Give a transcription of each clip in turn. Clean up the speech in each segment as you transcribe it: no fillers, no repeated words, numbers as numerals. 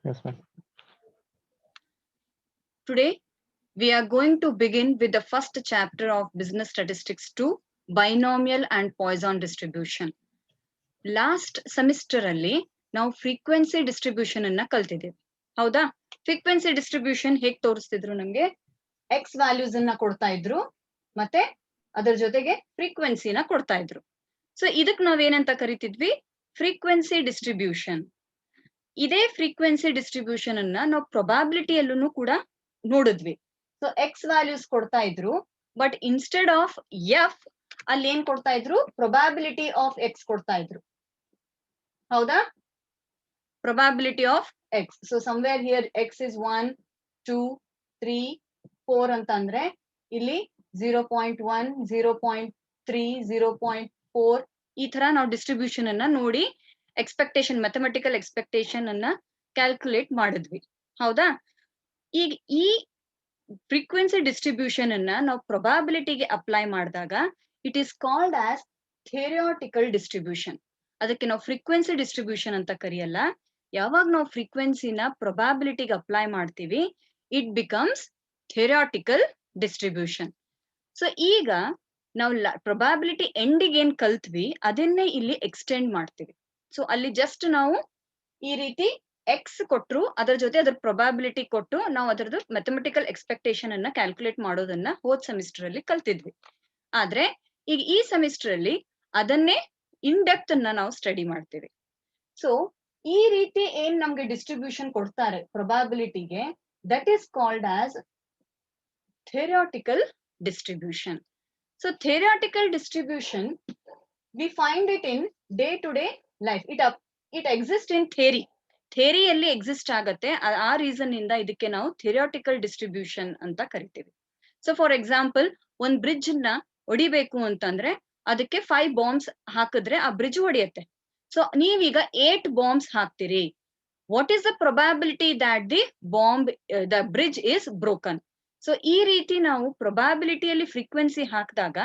Yes, ma'am. Today, we are going to begin with the first chapter of Business Statistics 2, Binomial and Poisson Distribution. Last semester ಅಲ್ಲಿ ನಾವು frequency distribution ಅನ್ನ ಕಲ್ತಿದ್ದೇವೆ. ಹೌದಾ? Frequency distribution ಹೇಗೆ ತೋರಿಸ್ತಿದ್ರು ನಮಗೆ X values ಅನ್ನ ಕೊಡ್ತಾ ಇದ್ರು ಮತ್ತೆ ಅದರ ಜೊತೆಗೆ ಫ್ರೀಕ್ವೆನ್ಸಿನ ಕೊಡ್ತಾ ಇದ್ರು. ಸೊ ಇದಕ್ಕೆ ನಾವೇನಂತ ಕರಿತಿದ್ವಿ? Frequency distribution. ಇದೇ ಫ್ರೀಕ್ವೆನ್ಸಿ ಡಿಸ್ಟ್ರಿಬ್ಯೂಷನ್ ಅನ್ನ ನಾವು ಪ್ರೊಬಾಬಿಲಿಟಿಯಲ್ಲೂ ಕೂಡ ನೋಡಿದ್ವಿ. ಸೊ ಎಕ್ಸ್ ವ್ಯಾಲ್ಯೂಸ್ ಕೊಡ್ತಾ ಇದ್ರು, ಬಟ್ ಇನ್ಸ್ಟೆಡ್ ಆಫ್ ಎಫ್ ಅಲ್ಲಿ ಏನ್ ಕೊಡ್ತಾ ಇದ್ರು? ಪ್ರೊಬಾಬಿಲಿಟಿ ಆಫ್ ಎಕ್ಸ್ ಕೊಡ್ತಾ ಇದ್ರು. ಹೌದಾ? Probability of X. So somewhere here X is 1, 2, 3, 4 ಅಂತ ಅಂದ್ರೆ ಇಲ್ಲಿ 0.1, 0.3, 0.4 ಈ ತರ ನಾವು ಡಿಸ್ಟ್ರಿಬ್ಯೂಷನ್ ಅನ್ನ ನೋಡಿ ಎಕ್ಸ್ಪೆಕ್ಟೇಷನ್, ಮ್ಯಾಥಮೆಟಿಕಲ್ ಎಕ್ಸ್ಪೆಕ್ಟೇಷನ್ ಅನ್ನ ಕ್ಯಾಲ್ಕುಲೇಟ್ ಮಾಡಿದ್ವಿ. ಹೌದಾ? ಈಗ ಈ ಫ್ರೀಕ್ವೆನ್ಸಿ ಡಿಸ್ಟ್ರಿಬ್ಯೂಷನ್ ಅನ್ನ ನಾವು ಪ್ರೊಬಾಬಿಲಿಟಿಗೆ ಅಪ್ಲೈ ಮಾಡಿದಾಗ it is called as theoretical distribution. ಅದಕ್ಕೆ ನಾವು ಫ್ರೀಕ್ವೆನ್ಸಿ ಡಿಸ್ಟ್ರಿಬ್ಯೂಷನ್ ಅಂತ ಕರೆಯಲ್ಲ. ಯಾವಾಗ ನಾವು ಫ್ರೀಕ್ವೆನ್ಸಿನ ಪ್ರೊಬಾಬಿಲಿಟಿಗೆ ಅಪ್ಲೈ ಮಾಡ್ತೀವಿ, it becomes theoretical distribution. So ಈಗ ನಾವು ಪ್ರೊಬಾಬಿಲಿಟಿ ಎಂಡಿಗೆ ಏನ್ ಕಲ್ತ್ವಿ ಅದನ್ನೇ ಇಲ್ಲಿ ಎಕ್ಸ್ಟೆಂಡ್ ಮಾಡ್ತೀವಿ. ಸೊ ಅಲ್ಲಿ ಜಸ್ಟ್ ನಾವು ಈ ರೀತಿ ಎಕ್ಸ್ ಕೊಟ್ಟರು, ಅದರ ಜೊತೆ ಅದರ ಪ್ರೊಬಾಬಿಲಿಟಿ ಕೊಟ್ಟು ನಾವು ಅದರದ್ದು ಮ್ಯಾಥಮೆಟಿಕಲ್ ಎಕ್ಸ್ಪೆಕ್ಟೇಷನ್ ಅನ್ನ ಕ್ಯಾಲ್ಕುಲೇಟ್ ಮಾಡೋದನ್ನ ಹೋದ್ ಸೆಮಿಸ್ಟರ್ ಅಲ್ಲಿ ಕಲ್ತಿದ್ವಿ. ಆದ್ರೆ ಈಗ ಈ ಸೆಮಿಸ್ಟರ್ ಅಲ್ಲಿ ಅದನ್ನೇ ಇನ್ ಡೆಪ್ತ್ ಅನ್ನ ನಾವು ಸ್ಟಡಿ ಮಾಡ್ತೀವಿ. ಸೊ ಈ ರೀತಿ ಏನ್ ನಮ್ಗೆ ಡಿಸ್ಟ್ರಿಬ್ಯೂಷನ್ ಕೊಡ್ತಾರೆ ಪ್ರೊಬಾಬಿಲಿಟಿಗೆ, that is called as theoretical distribution. So theoretical distribution we find it in day to day life. It exist in ಥಿಯರಿಯಲ್ಲಿ ಎಕ್ಸಿಸ್ಟ್ ಆಗತ್ತೆ. ಆ ರೀಸನ್ ಇಂದ ಇದಕ್ಕೆ ನಾವು ಥಿಯರಿಟಿಕಲ್ ಡಿಸ್ಟ್ರಿಬ್ಯೂಷನ್ ಅಂತ ಕರಿತೀವಿ. ಸೊ ಫಾರ್ ಎಕ್ಸಾಂಪಲ್, ಒಂದ್ ಬ್ರಿಡ್ಜ್ ನ ಹೊಡಿಬೇಕು ಅಂತಂದ್ರೆ ಅದಕ್ಕೆ 5 ಬಾಂಬ್ಸ್ ಹಾಕಿದ್ರೆ ಆ ಬ್ರಿಡ್ಜ್ ಹೊಡೆಯುತ್ತೆ. ಸೊ ನೀವೀಗ 8 ಬಾಂಬ್ಸ್ ಹಾಕ್ತಿರಿ. What is the probability that the bridge is broken? So ಈ ರೀತಿ ನಾವು ಪ್ರೊಬಾಬಿಲಿಟಿಯಲ್ಲಿ ಫ್ರೀಕ್ವೆನ್ಸಿ ಹಾಕಿದಾಗ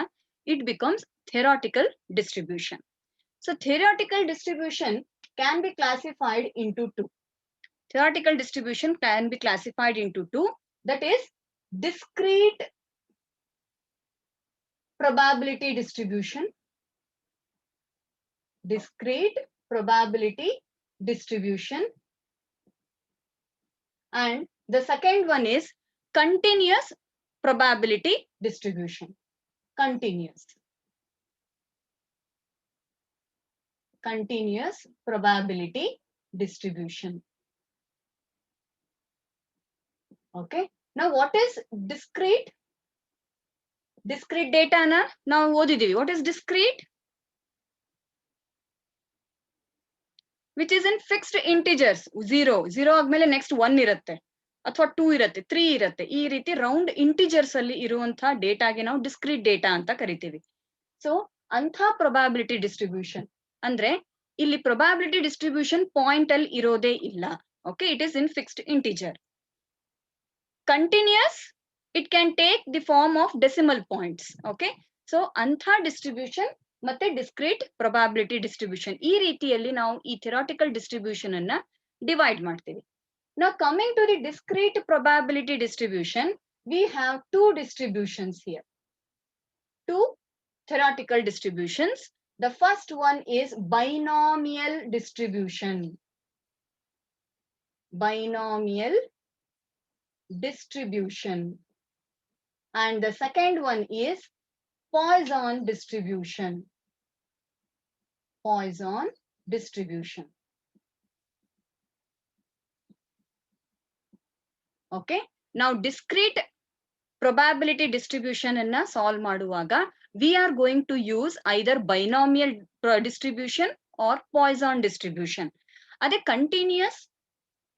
it becomes theoretical distribution. So theoretical distribution can be classified into two. Theoretical distribution can be classified into two. That is discrete probability distribution. Discrete probability distribution. And the second one is continuous probability distribution. Continuous probability distribution. Okay. Now what is discrete? Discrete data na now ಓದಿದೀವಿ. What is discrete? Which is in fixed integers. 0 ಆದ್ಮೇಲೆ next 1 ಇರುತ್ತೆ, ಅಥವಾ 2 ಇರುತ್ತೆ, 3 ಇರುತ್ತೆ. ಈ ರೀತಿ round integers ಅಲ್ಲಿ ಇರುವಂತಹ ಡೇಟಾಗೆ ನಾವು ಡಿಸ್ಕ್ರೀಟ್ ಡೇಟಾ ಅಂತ ಕರಿತೀವಿ. ಸೊ ಅಂಥ ಪ್ರೊಬಾಬಿಲಿಟಿ ಡಿಸ್ಟ್ರಿಬ್ಯೂಷನ್ ಅಂದ್ರೆ ಇಲ್ಲಿ ಪ್ರೊಬಾಬಿಲಿಟಿ ಡಿಸ್ಟ್ರಿಬ್ಯೂಷನ್ ಪಾಯಿಂಟ್ ಅಲ್ಲಿ ಇರೋದೇ ಇಲ್ಲ. Okay, it is in fixed integer. Continuous, it can take the form of decimal points. Okay, so ಅಂಥ ಡಿಸ್ಟ್ರಿಬ್ಯೂಷನ್ ಮತ್ತೆ ಡಿಸ್ಕ್ರೀಟ್ ಪ್ರೊಬಾಬಿಲಿಟಿ ಡಿಸ್ಟ್ರಿಬ್ಯೂಷನ್, ಈ ರೀತಿಯಲ್ಲಿ ನಾವು ಈ ಥಿಯರಿಟಿಕಲ್ ಡಿಸ್ಟ್ರಿಬ್ಯೂಷನ್ ಅನ್ನ ಡಿವೈಡ್ ಮಾಡ್ತೀವಿ. Now coming to the discrete probability distribution, we have two distributions here. Two theoretical distributions. The first one is binomial distribution. Binomial distribution. And the second one is Poisson distribution. Poisson distribution. Okay. Now discrete probability distribution ಅನ್ನ solve ಮಾಡುವಾಗ we are going to use either binomial distribution or Poisson distribution. ಅದೇ continuous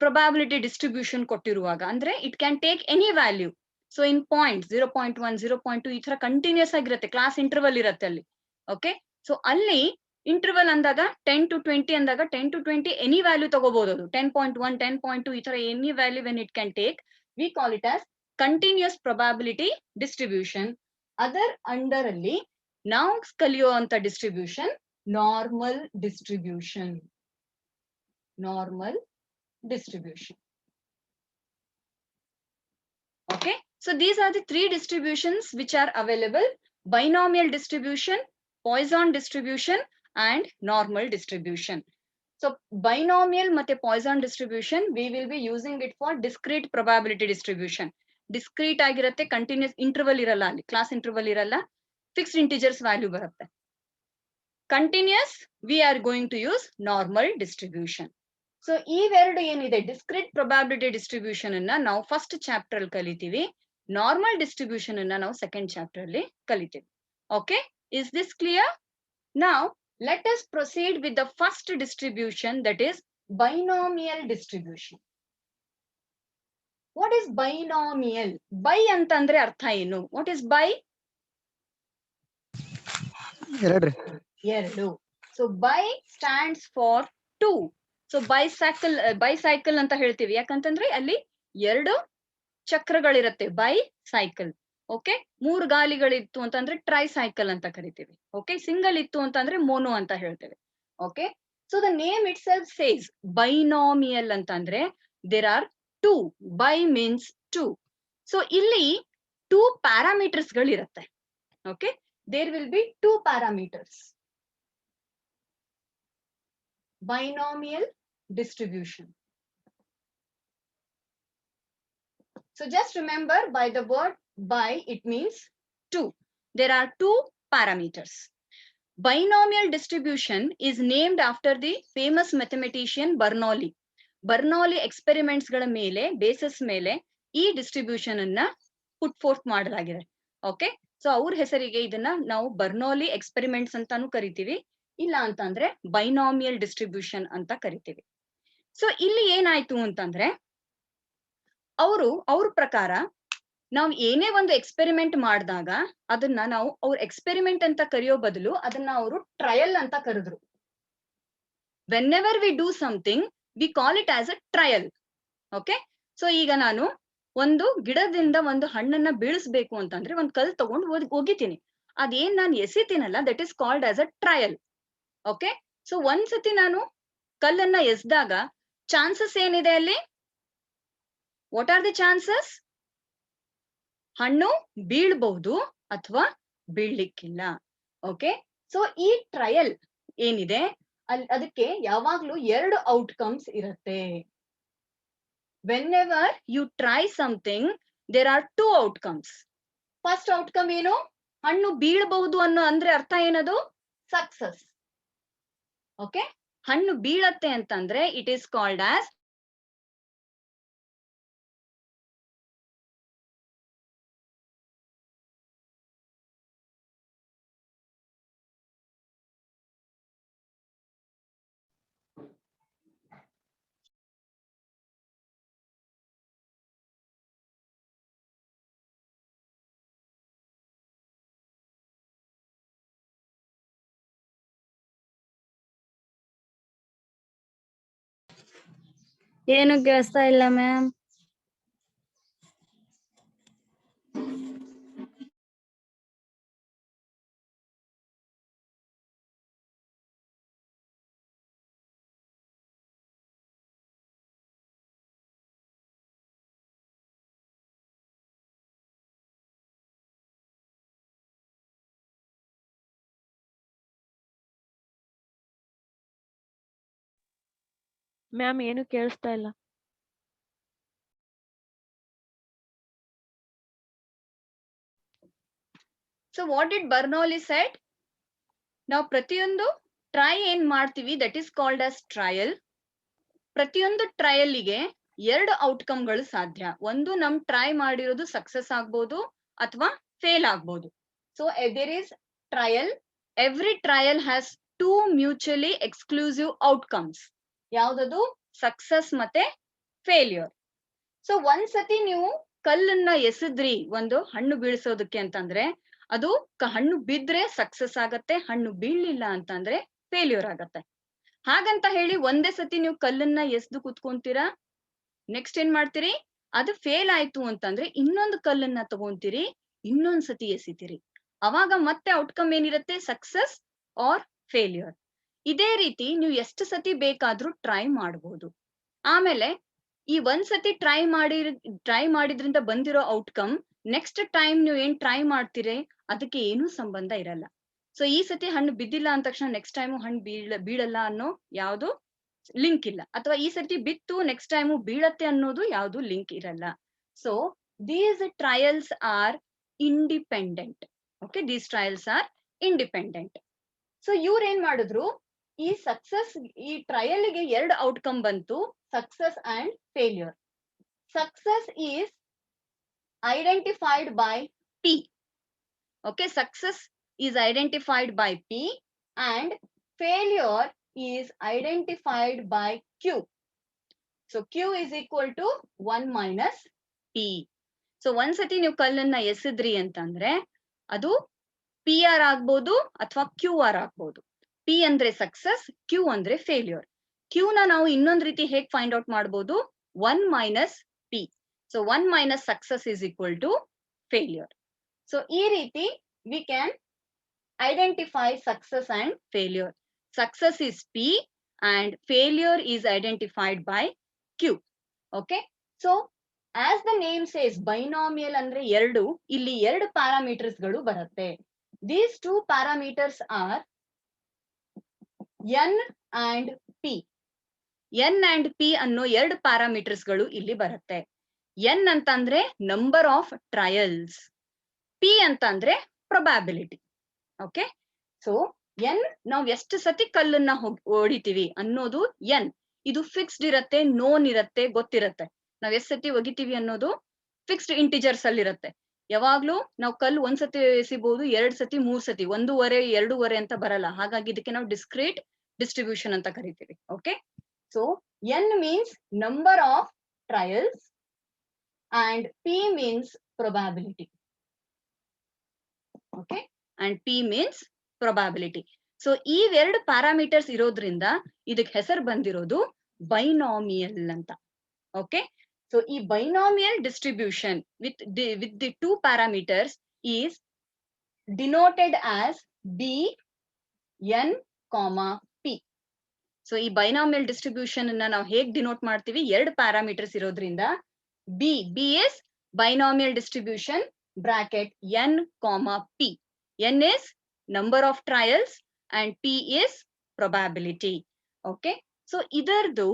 probability distribution ಕೊಟ್ಟಿರುವಾಗ ಅಂದ್ರೆ it can take any value. So in point 0.1, 0.2 ಈ ತರ continuous ಆಗಿರುತ್ತೆ, class interval ಇರುತ್ತೆ ಅಲ್ಲಿ. Okay, so ಅಲ್ಲಿ ಇಂಟರ್ವಲ್ ಅಂದಾಗ 10 to 20 ಅಂದಾಗ 10 to 20 ಎನಿ ವ್ಯಾಲ್ಯೂ ತಗೋಬಹುದು. ಅದು 10.1, 10.2 ಈ ತರ any value when it can take, we call it as continuous probability distribution. Other under ಅಲ್ಲಿ ನಾವು ಕಲಿಯುವಂತ distribution normal distribution. Normal distribution. Okay, so these are the three distributions which are available: binomial distribution, Poisson distribution, and normal distribution. So binomial ಮತ್ತೆ Poisson distribution, we will be using it for discrete probability distribution. Discrete ಆಗಿರುತ್ತೆ, continuous interval ಇರಲ್ಲ, ಅಲ್ಲಿ class interval ಇರಲ್ಲ, fixed integers value ಬರುತ್ತೆ. Continuous, we are going to use normal distribution. So ಇವೆರಡು ಏನಿದೆ discrete probability distribution ಅನ್ನ ನಾವು first chapter ಅಲ್ಲಿ ಕಲಿತೀವಿ, ನಾರ್ಮಲ್ ಡಿಸ್ಟ್ರಿಬ್ಯೂಷನ್ ಅನ್ನ ನಾವು ಸೆಕೆಂಡ್ ಚಾಪ್ಟರ್ ಅಲ್ಲಿ ಕಲಿತೀವಿ. Okay, is this clear? Now let us proceed with the first distribution, that is binomial distribution. What is binomial? Bi ಅಂತಂದ್ರೆ ಅರ್ಥ ಏನು? What is bi? ಎರಡು. So bi stands for two. So bicycle ಅಂತ ಹೇಳ್ತೀವಿ, ಯಾಕಂತಂದ್ರೆ ಅಲ್ಲಿ ಎರಡು ಚಕ್ರಗಳಿರುತ್ತೆ, bicycle. ಓಕೆ, ಮೂರು ಗಾಲಿಗಳಿತ್ತು ಅಂತಂದ್ರೆ ಟ್ರೈಸೈಕಲ್ ಅಂತ ಕರಿತೀವಿ. ಓಕೆ, ಸಿಂಗಲ್ ಇತ್ತು ಅಂತಂದ್ರೆ ಮೋನೋ ಅಂತ ಹೇಳ್ತೇವೆ. Okay, so the name itself says binomial ಅಂತಂದ್ರೆ there are two. Bi means two. So ಇಲ್ಲಿ ಟೂ ಪ್ಯಾರಾಮೀಟರ್ಸ್ ಗಳಿರುತ್ತೆ. Okay, there will be two parameters. Binomial distribution. So just remember, by the word by, it means two. There are two parameters. Binomial distribution is named after the famous mathematician Bernoulli. Bernoulli experiments ಗಳ ಮೇಲೆ basis ಮೇಲೆ ಈ distribution ಅನ್ನ ಪುಟ್ fourth ಮಾಡಲಾಗಿದೆ. Okay, so ಅವ್ರ ಹೆಸರಿಗೆ ಇದನ್ನ ನಾವು ಬರ್ನೌಲಿ ಎಕ್ಸ್ಪೆರಿಮೆಂಟ್ಸ್ ಅಂತಾನು ಕರಿತೀವಿ, ಇಲ್ಲ ಅಂತಂದ್ರೆ ಬೈನಾಮಿಯಲ್ ಡಿಸ್ಟ್ರಿಬ್ಯೂಷನ್ ಅಂತ ಕರಿತೀವಿ. ಸೊ ಇಲ್ಲಿ ಏನಾಯ್ತು ಅಂತಂದ್ರೆ ಅವ್ರ ಪ್ರಕಾರ ನಾವು ಏನೇ ಒಂದು ಎಕ್ಸ್ಪೆರಿಮೆಂಟ್ ಮಾಡಿದಾಗ ಅದನ್ನ ನಾವು ಅವ್ರ ಎಕ್ಸ್ಪೆರಿಮೆಂಟ್ ಅಂತ ಕರೆಯೋ ಬದಲು ಅದನ್ನ ಅವರು ಟ್ರಯಲ್ ಅಂತ ಕರೆದ್ರು. Whenever we do something we call it as a trial. Okay, so ಈಗ ನಾನು ಒಂದು ಗಿಡದಿಂದ ಒಂದು ಹಣ್ಣನ್ನ ಬೀಳಿಸ್ಬೇಕು ಅಂತಂದ್ರೆ ಒಂದ್ ಕಲ್ ತಗೊಂಡು ಒಗಿತೀನಿ, ಅದೇನ್ ನಾನು ಎಸಿತೀನಲ್ಲ, that is called as a trial. Okay, so ಒಂದ್ಸತಿ ನಾನು ಕಲ್ಲನ್ನ ಎಸ್ದಾಗ ಚಾನ್ಸಸ್ ಏನಿದೆ ಅಲ್ಲಿ? What are the chances? ಹಣ್ಣು ಬೀಳ್ಬಹುದು ಅಥವಾ ಬೀಳ್ಲಿಕ್ಕಿಲ್ಲ. ಓಕೆ, ಸೊ ಈ ಟ್ರಯಲ್ ಏನಿದೆ ಅದಕ್ಕೆ ಯಾವಾಗ್ಲೂ ಎರಡು ಔಟ್ಕಮ್ಸ್ ಇರುತ್ತೆ. Whenever you try something there are two outcomes. First outcome ಏನು? ಹಣ್ಣು ಬೀಳಬಹುದು ಅನ್ನೋ ಅಂದ್ರೆ ಅರ್ಥ ಏನದು? ಸಕ್ಸಸ್. ಓಕೆ, ಹಣ್ಣು ಬೀಳತ್ತೆ ಅಂತಂದ್ರೆ ಇಟ್ ಈಸ್ ಕಾಲ್ಡ್ ಆಸ್ ಏನು ಕೇಳಿಸ್ತಾ ಇಲ್ಲ ಮ್ಯಾಮ್. ಮ್ಯಾಮ್ ಏನು ಕೇಳಿಸ್ತಾ ಇಲ್ಲ. So what did Bernoulli said? ನಾವು ಪ್ರತಿಯೊಂದು ಟ್ರೈ ಏನ್ ಮಾಡ್ತೀವಿ that is called as trial. ಪ್ರತಿಯೊಂದು ಟ್ರಯಲ್ಗೆ ಎರಡು ಔಟ್ಕಮ್ಗಳು ಸಾಧ್ಯ. ಒಂದು ನಮ್ ಟ್ರೈ ಮಾಡಿರೋದು ಸಕ್ಸಸ್ ಆಗ್ಬೋದು ಅಥವಾ ಫೇಲ್ ಆಗ್ಬೋದು. So there is trial. Every trial has two mutually exclusive outcomes. ಯಾವ್ದದು? ಸಕ್ಸಸ್ ಮತ್ತೆ ಫೇಲ್ಯೂರ್. ಸೊ ಒಂದ್ಸತಿ ನೀವು ಕಲ್ಲನ್ನ ಎಸೆದ್ರಿ ಒಂದು ಹಣ್ಣು ಬೀಳ್ಸೋದಕ್ಕೆ ಅಂತಂದ್ರೆ ಅದು ಹಣ್ಣು ಬಿದ್ರೆ ಸಕ್ಸಸ್ ಆಗತ್ತೆ, ಹಣ್ಣು ಬೀಳ್ಲಿಲ್ಲ ಅಂತಂದ್ರೆ ಫೇಲ್ಯೂರ್ ಆಗತ್ತೆ. ಹಾಗಂತ ಹೇಳಿ ಒಂದೇ ಸತಿ ನೀವು ಕಲ್ಲನ್ನ ಎಸ್ದು ಕುತ್ಕೊಂತೀರಾ, ನೆಕ್ಸ್ಟ್ ಏನ್ ಮಾಡ್ತೀರಿ? ಅದು ಫೇಲ್ ಆಯ್ತು ಅಂತಂದ್ರೆ ಇನ್ನೊಂದು ಕಲ್ಲನ್ನ ತಗೊಂತೀರಿ, ಇನ್ನೊಂದ್ ಸತಿ ಎಸಿತೀರಿ. ಅವಾಗ ಮತ್ತೆ ಔಟ್ಕಮ್ ಏನಿರುತ್ತೆ? Success or failure. ಇದೇ ರೀತಿ ನೀವು ಎಷ್ಟು ಸತಿ ಬೇಕಾದ್ರೂ ಟ್ರೈ ಮಾಡ್ಬೋದು. ಆಮೇಲೆ ಈ ಒಂದ್ಸತಿ ಟ್ರೈ ಮಾಡಿದ್ರಿಂದ ಬಂದಿರೋ ಔಟ್ಕಮ್ ನೆಕ್ಸ್ಟ್ ಟೈಮ್ ನೀವು ಏನ್ ಟ್ರೈ ಮಾಡ್ತೀರಿ ಅದಕ್ಕೆ ಏನೂ ಸಂಬಂಧ ಇರಲ್ಲ. ಸೊ ಈ ಸತಿ ಹಣ್ಣು ಬಿದ್ದಿಲ್ಲ ಅಂದ ತಕ್ಷಣ ನೆಕ್ಸ್ಟ್ ಟೈಮು ಹಣ್ಣು ಬೀಳಲ್ಲ ಅನ್ನೋ ಯಾವ್ದು ಲಿಂಕ್ ಇಲ್ಲ, ಅಥವಾ ಈ ಸತಿ ಬಿತ್ತು ನೆಕ್ಸ್ಟ್ ಟೈಮು ಬೀಳತ್ತೆ ಅನ್ನೋದು ಯಾವ್ದು ಲಿಂಕ್ ಇರಲ್ಲ. So these trials are independent. Okay, these trials are independent. So ಇವ್ರು ಏನ್ ಮಾಡಿದ್ರು, ಈ ಟ್ರಯಲ್ ಗೆ 2 ಔಟ್ಕಮ್ ಬಂತು, success and failure. Success is identified by P. Okay, success is identified by P and failure is identified by Q. So Q is equal to 1 minus P. So ಒಂದ್ಸತಿ ನೀವು ಕಲ್ಲನ್ನ ಎಸೆದ್ರಿ ಅಂತಂದ್ರೆ ಅದು PR ಆಗ್ಬೋದು ಅಥವಾ QR ಆಗ್ಬೋದು. P ಅಂದ್ರೆ success, Q ಅಂದ್ರೆ failure. Q ನ ನಾವು ಇನ್ನೊಂದ್ ರೀತಿ ಹೇಗ್ ಫೈಂಡ್ ಔಟ್ ಮಾಡ್ಬೋದು, 1 minus P. So 1 minus success is equal to failure. So ಈ ರೀತಿ we can identify success and failure. Success is P and failure is identified by Q. Okay, so as the name says, binomial ಅಂದ್ರೆ 2, ಇಲ್ಲಿ 2 parameters ಗಳು ಬರುತ್ತೆ. These 2 parameters are N and P. N and P ಅನ್ನೋ 2 parameters ಗಳು ಇಲ್ಲಿ ಬರುತ್ತೆ. N ಅಂತಂದ್ರೆ number of trials, P ಅಂತಂದ್ರೆ ಪ್ರೊಬ್ಯಾಬಿಲಿಟಿ. ಓಕೆ, ಸೊ N ನಾವು ಎಷ್ಟು ಸತಿ ಕಲ್ಲನ್ನ ಹೊಡಿತೀವಿ ಅನ್ನೋದು N. ಇದು ಫಿಕ್ಸ್ಡ್ ಇರತ್ತೆ, ನೋನ್ ಇರತ್ತೆ, ಗೊತ್ತಿರತ್ತೆ. ನಾವ್ ಎಷ್ಟು ಸತಿ ಒಗಿತೀವಿ ಅನ್ನೋದು ಫಿಕ್ಸ್ಡ್ ಇಂಟಿಜರ್ಸ್ ಅಲ್ಲಿ ಇರತ್ತೆ. ಯಾವಾಗ್ಲೂ ನಾವು ಕಲ್ಲು ಒಂದ್ಸತಿ ಎಸಿಬಹುದು, 2 ಸತಿ, 3 ಸತಿ, 1.5, 2.5 ಅಂತ ಬರಲ್ಲ. ಹಾಗಾಗಿ ಇದಕ್ಕೆ ನಾವು ಡಿಸ್ಕ್ರೀಟ್ ಡಿಸ್ಟ್ರಿಬ್ಯೂಷನ್ ಅಂತ ಕರಿತೀವಿ. Okay, so N means number of trials and P means probability. Okay, and P means probability. So ಈ 2 ಪ್ಯಾರಾಮೀಟರ್ಸ್ ಇರೋದ್ರಿಂದ ಇದಕ್ಕೆ ಹೆಸರು ಬಂದಿರೋದು ಬೈನಾಮಿಯಲ್ ಅಂತ. ಓಕೆ, ಸೊ ಈ binomial distribution with the 2 parameters is denoted as B, N, P. So ಈ binomial distribution ಅನ್ನ ನಾವು ಹೇಗ್ ಡಿನೋಟ್ ಮಾಡ್ತೀವಿ, 2 ಪ್ಯಾರಾಮೀಟರ್ಸ್ ಇರೋದ್ರಿಂದ B is binomial distribution bracket N, P. N is number of trials and P is probability. Okay, so ಇದರದು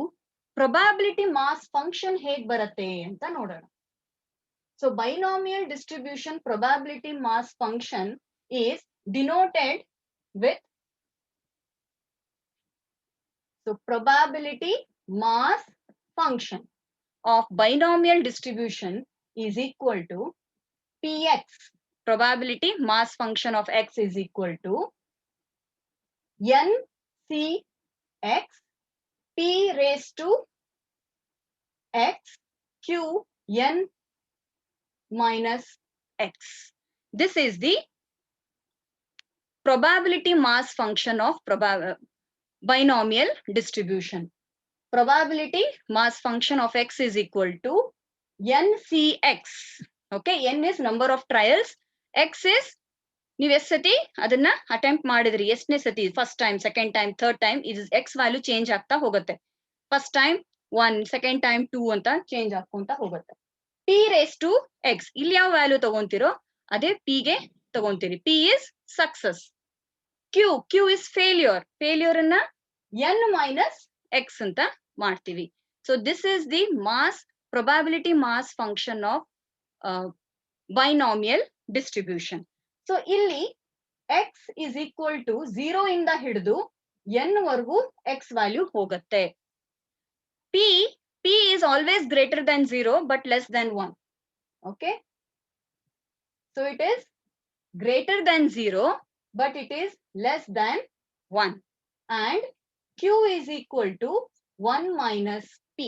probability mass function ಹೇಗ್ ಬರುತ್ತೆ ಅಂತ ನೋಡೋಣ. So binomial distribution probability mass function is denoted with, so probability mass function of binomial distribution is equal to Px. Probability mass function of x is equal to NCx P raised to x Q N minus x. This is the probability mass function of binomial distribution. Probability mass function of x is equal to NCx. Okay, N is number of trials, X is ನೀವು ಎಷ್ಟು ಸತಿ ಅದನ್ನ attempt ಮಾಡಿದ್ರಿ, ಎಷ್ಟನೇ ಸತಿ, first time, second time, third time, ಇದು X value change ಆಗ್ತಾ ಹೋಗುತ್ತೆ. ಫಸ್ಟ್ ಟೈಮ್ 1, ಸೆಕೆಂಡ್ ಟೈಮ್ 2 ಅಂತ ಚೇಂಜ್ ಆಗ್ಕೊಂತ ಹೋಗುತ್ತೆ. P raised to x, ಇಲ್ಲಿ ಯಾವ ವ್ಯಾಲ್ಯೂ ತಗೊಂತಿರೋ ಅದೇ P ಗೆ ತಗೊಂತೀರಿ. P is success. Q is failure. Failure ಅನ್ನ N minus x ಅಂತ ಮಾಡ್ತೀವಿ. So this is the probability mass function of binomial distribution. So ಇಲ್ಲಿ x is equal to 0 ಇಂದ ಹಿಡಿದು n ವರೆಗೂ x ವ್ಯಾಲ್ಯೂ ಹೋಗುತ್ತೆ. P is always greater than 0 but less than 1. Okay, so it is greater than 0 but it is less than 1, and Q is equal to 1 minus P.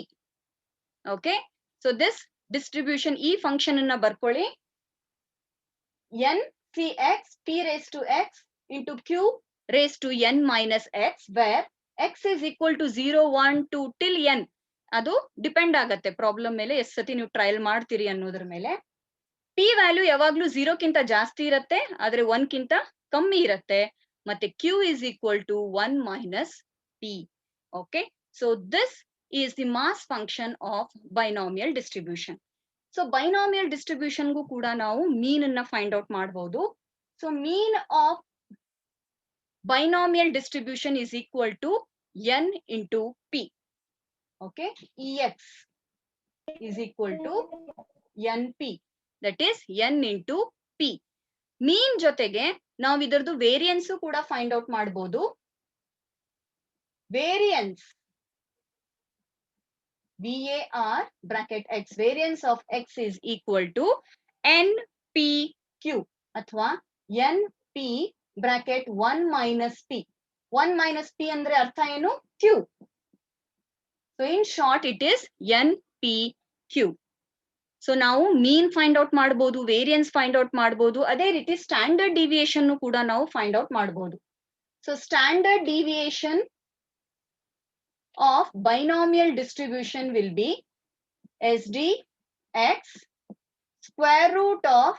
Okay, so this distribution, ಈ function ಅನ್ನ ಬರ್ಕೊಳ್ಳಿ, NCx P raised to x into Q raised to n minus x, where x is equal to 0, 1, 2 till n. ಅದು depend ಆಗತ್ತೆ problem ಮೇಲೆ, ಎಷ್ಟು ಸತಿ ನೀವು trial ಮಾಡ್ತೀರಿ ಅನ್ನೋದ್ರ ಮೇಲೆ. P ವ್ಯಾಲ್ಯೂ ಯಾವಾಗ್ಲೂ 0 ಕಿಂತ ಜಾಸ್ತಿ ಇರತ್ತೆ, ಆದ್ರೆ 1 ಕಿಂತ ಕಮ್ಮಿ ಇರತ್ತೆ. ಮತ್ತೆ Q is equal to 1 minus P. Okay, so this is the mass function of binomial distribution. So binomial distribution ಗೂ ಕೂಡ ನಾವು mean ಅನ್ನ find out ಮಾಡಬಹುದು. So mean of binomial distribution is equal to n into p. Okay, ex is equal to np, that is n into p. ಮೀನ್ ಜೊತೆಗೆ ನಾವು ಇದರದ್ದು variance ಕೂಡ find out ಮಾಡಬಹುದು. Variance VAR bracket x, variance of x is equal to NPQ ಅಥವಾ NP bracket 1 minus p. 1 minus p ಅಂದ್ರೆ ಅರ್ಥ ಏನು? Q. So in short it is NPQ. So ನಾವು ಮೀನ್ ಫೈಂಡ್ ಔಟ್ ಮಾಡಬಹುದು, ವೇರಿಯನ್ಸ್ ಫೈಂಡ್ ಔಟ್ ಮಾಡಬಹುದು, ಅದೇ ರೀತಿ ಸ್ಟ್ಯಾಂಡರ್ಡ್ ಡಿವಿಯೇಷನ್ ಕೂಡ ನಾವು ಫೈಂಡ್ ಔಟ್ ಮಾಡಬಹುದು. So standard deviation of binomial distribution will be SDX square root of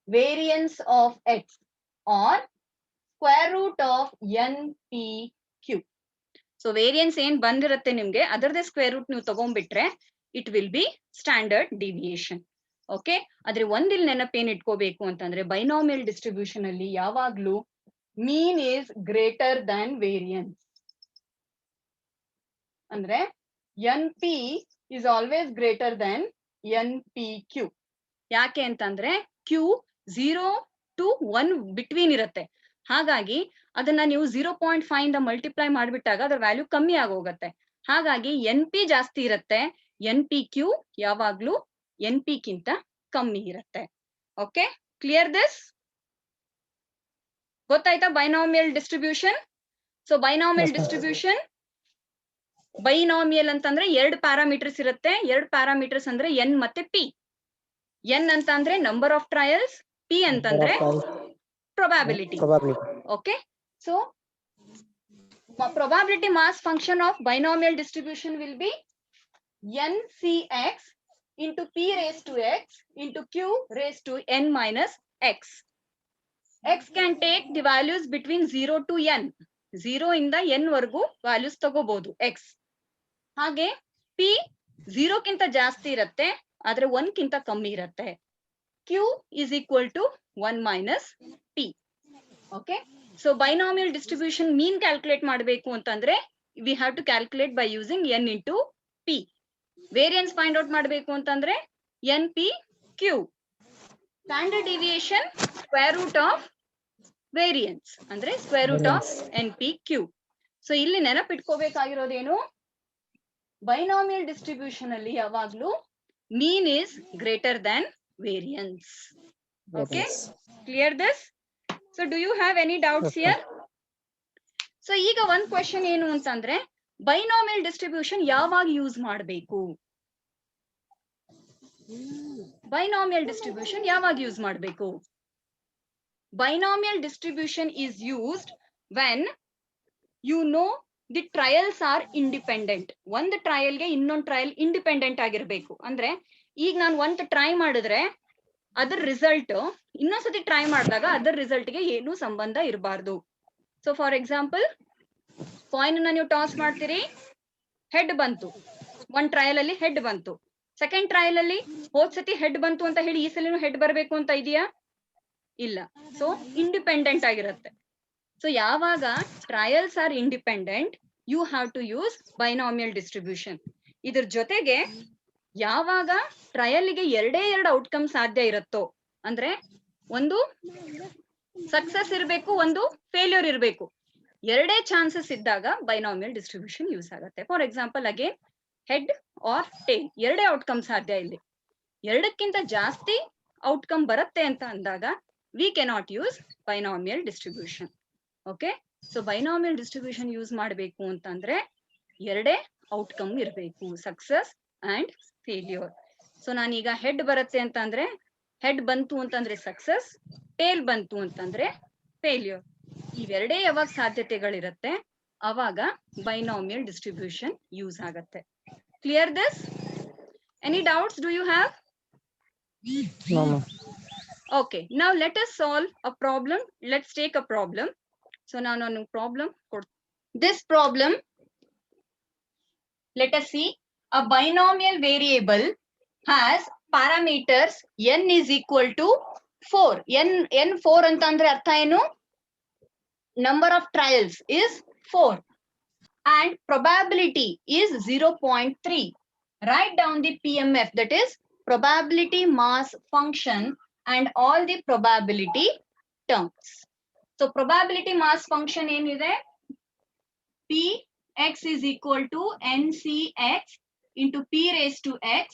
variance of x or square root of NPQ. So variance ಏನ್ ಬಂದಿರುತ್ತೆ ನಿಮ್ಗೆ ಅದರದೇ ಸ್ಕ್ವೇರ್ ರೂಟ್ ನೀವು ತಗೊಂಡ್ಬಿಟ್ರೆ it will be standard deviation. Okay, ಆದ್ರೆ ಒಂದಿಲ್ ನೆನಪೇನ್ ಇಟ್ಕೋಬೇಕು ಅಂತಂದ್ರೆ ಬೈನಾಮಿಯಲ್ ಡಿಸ್ಟ್ರಿಬ್ಯೂಷನ್ ಅಲ್ಲಿ ಯಾವಾಗ್ಲೂ mean is greater than variance. ಅಂದ್ರೆ NP is always greater than NPQ. ಯಾಕೆ ಅಂತಂದ್ರೆ Q 0 to 1 ಬಿಟ್ವೀನ್ ಇರುತ್ತೆ. ಹಾಗಾಗಿ ಅದನ್ನ ನೀವು 0.5 ಇಂದ ಮಲ್ಟಿಪ್ಲೈ ಮಾಡಿಬಿಟ್ಟಾಗ ಅದರ ವ್ಯಾಲ್ಯೂ ಕಮ್ಮಿ ಆಗೋಗುತ್ತೆ. ಹಾಗಾಗಿ NP ಜಾಸ್ತಿ ಇರುತ್ತೆ, NPQ ಯಾವಾಗ್ಲೂ NP ಗಿಂತ ಕಮ್ಮಿ ಇರುತ್ತೆ. Okay, clear this? ಗೊತ್ತಾಯ್ತಾ binomial distribution? So binomial distribution, binomial ಅಂತಂದ್ರೆ 2 ಪ್ಯಾರಾಮೀಟರ್ಸ್ ಇರುತ್ತೆ. 2 ಪ್ಯಾರಾಮೀಟರ್ಸ್ ಅಂದ್ರೆ n ಮತ್ತೆ p. n ಅಂತ ಅಂದ್ರೆ ನಂಬರ್ ಆಫ್ ಟ್ರಯಲ್ಸ್, p ಅಂತಂದ್ರೆ probability. Okay, so probability mass function of binomial distribution will be NCX into p raised to x into q raised to n minus x. X can take the values between 0 to n. 0 ಇಂದ n ವರೆಗೂ values ತಗೋಬಹುದು x. ಹಾಗೆ p 0 ಗಿಂತ ಜಾಸ್ತಿ ಇರುತ್ತೆ, ಆದ್ರೆ 1 ಗಿಂತ ಕಮ್ಮಿ ಇರುತ್ತೆ. q is equal to 1 minus p. Okay, so binomial distribution mean calculate ಮಾಡಬೇಕು ಅಂತಂದ್ರೆ we have to calculate by using n into p. Variance find out ಮಾಡಬೇಕು ಅಂತಂದ್ರೆ NPQ. Standard deviation square root of variance ಅಂದ್ರೆ square root of NPQ. So ಇಲ್ಲಿ ನೆನಪಿಟ್ಕೋಬೇಕಾಗಿರೋದೇನು, binomial distribution ಅಲ್ಲಿ ಯಾವಾಗ್ಲೂ mean is greater than variance. Okay, clear this? So do you have any doubts here? So ಈಗ ಒಂದು question ಏನು ಅಂತಂದ್ರೆ binomial distribution ಯಾವಾಗ use ಮಾಡಬೇಕು? ಬೈನಾಮಿಯಲ್ ಡಿಸ್ಟ್ರಿಬ್ಯೂಷನ್ ಯಾವಾಗ ಯೂಸ್ ಮಾಡಬೇಕು? Binomial distribution is used when you know the trials are independent. ಒಂದು ಟ್ರಯಲ್ಗೆ ಇನ್ನೊಂದು ಟ್ರಯಲ್ ಇಂಡಿಪೆಂಡೆಂಟ್ ಆಗಿರ್ಬೇಕು. ಅಂದ್ರೆ ಈಗ ನಾನು ಒಂದು ಟ್ರೈ ಮಾಡಿದ್ರೆ ಅದರ ರಿಸಲ್ಟ್ ಇನ್ನೊಂದ್ಸತಿ ಟ್ರೈ ಮಾಡಿದಾಗ ಅದರ ರಿಸಲ್ಟ್ ಗೆ ಏನು ಸಂಬಂಧ ಇರಬಾರ್ದು. ಸೊ ಫಾರ್ ಎಕ್ಸಾಂಪಲ್, ಕಾಯಿನ್ ಅನ್ನ ನೀವು ಟಾಸ್ ಮಾಡ್ತೀರಿ, ಹೆಡ್ ಬಂತು, ಒಂದ್ ಟ್ರಯಲ್ ಅಲ್ಲಿ ಹೆಡ್ ಬಂತು. ಸೆಕೆಂಡ್ ಟ್ರಯಲ್ ಅಲ್ಲಿ ಹೋದ್ಸತಿ ಹೆಡ್ ಬಂತು ಅಂತ ಹೇಳಿ ಈ ಸಲಿನೂ ಹೆಡ್ ಬರಬೇಕು ಅಂತ ಇದೆಯಾ? ಇಲ್ಲ. ಸೊ ಇಂಡಿಪೆಂಡೆಂಟ್ ಆಗಿರುತ್ತೆ. ಸೊ ಯಾವಾಗ trials are independent you have to use binomial distribution. ಇದ್ರ ಜೊತೆಗೆ ಯಾವಾಗ ಟ್ರಯಲ್ಗೆ ಎರಡೇ ಎರಡು ಔಟ್ಕಮ್ ಸಾಧ್ಯ ಇರುತ್ತೋ, ಅಂದ್ರೆ ಒಂದು ಸಕ್ಸಸ್ ಇರಬೇಕು, ಒಂದು ಫೇಲ್ಯೂರ್ ಇರಬೇಕು, ಎರಡೇ ಚಾನ್ಸಸ್ ಇದ್ದಾಗ ಬೈನಾಮಿಯಲ್ ಡಿಸ್ಟ್ರಿಬ್ಯೂಷನ್ ಯೂಸ್ ಆಗುತ್ತೆ. For example again head or tail ಎರಡೇ ಔಟ್ಕಮ್ ಸಾಧ್ಯ. ಇಲ್ಲಿ ಎರಡಕ್ಕಿಂತ ಜಾಸ್ತಿ ಔಟ್ಕಮ್ ಬರುತ್ತೆ ಅಂತ ಅಂದಾಗ we cannot use binomial distribution. Okay, so binomial distribution use ಮಾಡಬೇಕು ಅಂತಂದ್ರೆ ಎರಡೇ ಔಟ್ಕಮ್ ಇರಬೇಕು, ಸಕ್ಸಸ್ ಅಂಡ್ ಫೇಲ್ಯೂರ್. ಸೊ ನಾನೀಗ ಹೆಡ್ ಬರುತ್ತೆ ಅಂತ ಅಂದ್ರೆ ಹೆಡ್ ಬಂತು ಅಂತಂದ್ರೆ ಸಕ್ಸಸ್, ಟೇಲ್ ಬಂತು ಅಂತಂದ್ರೆ ಫೇಲ್ಯೂರ್. ಇವೆರಡೇ ಯಾವಾಗ ಸಾಧ್ಯತೆಗಳಿರುತ್ತೆ ಅವಾಗ ಬೈನಾಮಿಯಲ್ ಡಿಸ್ಟ್ರಿಬ್ಯೂಷನ್ ಯೂಸ್ ಆಗತ್ತೆ. Clear this? Any doubts do you have? No, ma'am. Okay, now let us solve a problem. Let's take a problem. So now no problem. This problem, let us see. A binomial variable has parameters n is equal to 4. n 4 ಅಂತಂದ್ರೆ ಅರ್ಥ ಏನು? Number of trials is 4 and probability is 0.3. Write down the PMF, that is probability mass function, and all the probability terms. So probability mass function ಏನಿದೆ? Px is equal to ncx into p raised to x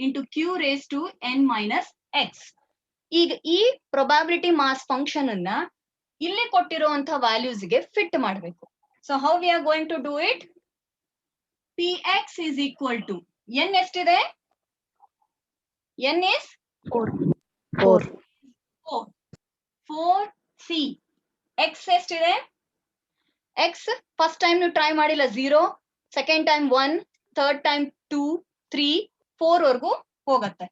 into q raised to n minus x. ಈಗ ಈ probability mass function ಅನ್ನ ಇಲ್ಲಿ ಕೊಟ್ಟಿರುವಂತ values ಗೆ fit ಮಾಡಬೇಕು. So how we are going to do it? Px is equal to n ಎಷ್ಟಿದೆ? n is 4. 4c. x ಎಷ್ಟಿದೆ? x first time ನೀವು try ಮಾಡಿಲ್ಲ 0, ಸೆಕೆಂಡ್ ಟೈಮ್ 1, ಥರ್ಡ್ ಟೈಮ್ 2, 3, 4 ವರೆಗೂ ಹೋಗತ್ತೆ.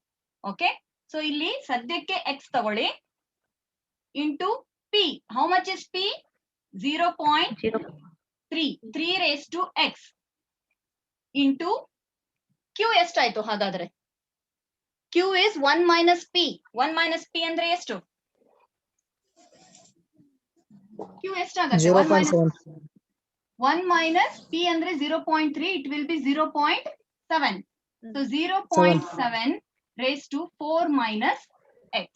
ಓಕೆ, ಸೊ ಇಲ್ಲಿ ಸದ್ಯಕ್ಕೆ x ತಗೊಳ್ಳಿ into p. How much is p? 0.3. 3 raised to x into q ಎಷ್ಟಾಯ್ತು ಹಾಗಾದ್ರೆ? q is 1 minus p. 1 minus p ಅಂದ್ರೆ ಎಷ್ಟು? q ಎಷ್ಟಾಗತ್ತೆ? 1 minus p ಅಂದ್ರೆ 0.3, it will be 0.7. So 0.7 raised to 4 minus x.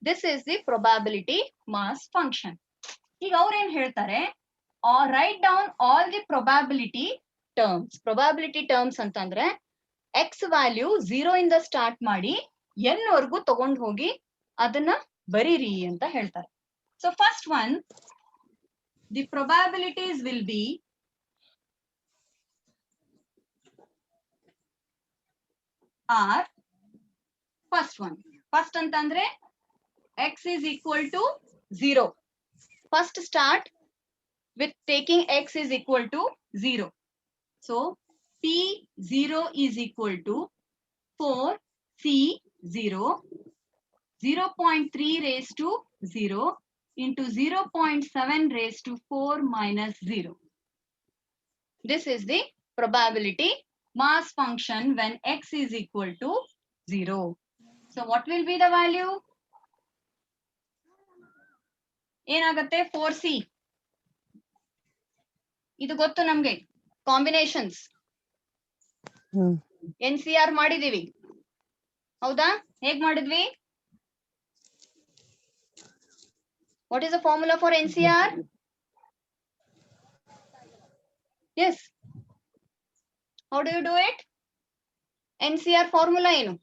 This is the probability mass function. ಈಗ ಅವ್ರೇನ್ ಹೇಳ್ತಾರೆ, write down all the probability terms. Probability terms ಅಂತಂದ್ರೆ x value 0 ಇಂದ start ಮಾಡಿ n ವರೆಗೂ ತಗೊಂಡು ಹೋಗಿ ಅದನ್ನ ಬರೀರಿ ಅಂತ ಹೇಳ್ತಾರೆ. So first one, the probabilities will be are first one. First ಅಂತಂದ್ರೆ x is equal to 0. First start with taking x is equal to 0. So P0 is equal to 4C0, 0.3 raised to 0 into 0.7 raised to 4 minus 0. This is the probability mass function when x is equal to 0. So what will be the value? ಏನಾಗುತ್ತೆ? 4c. ಇದು ಗೊತ್ತು ನಮ್ಗೆ, combinations NCR ಮಾಡಿದೀವಿ, ಹೌದಾ? ಹೇಗ್ ಮಾಡಿದ್ವಿ? What is the formula for NCR? Yes. How do you do it? NCR formula ಏನು?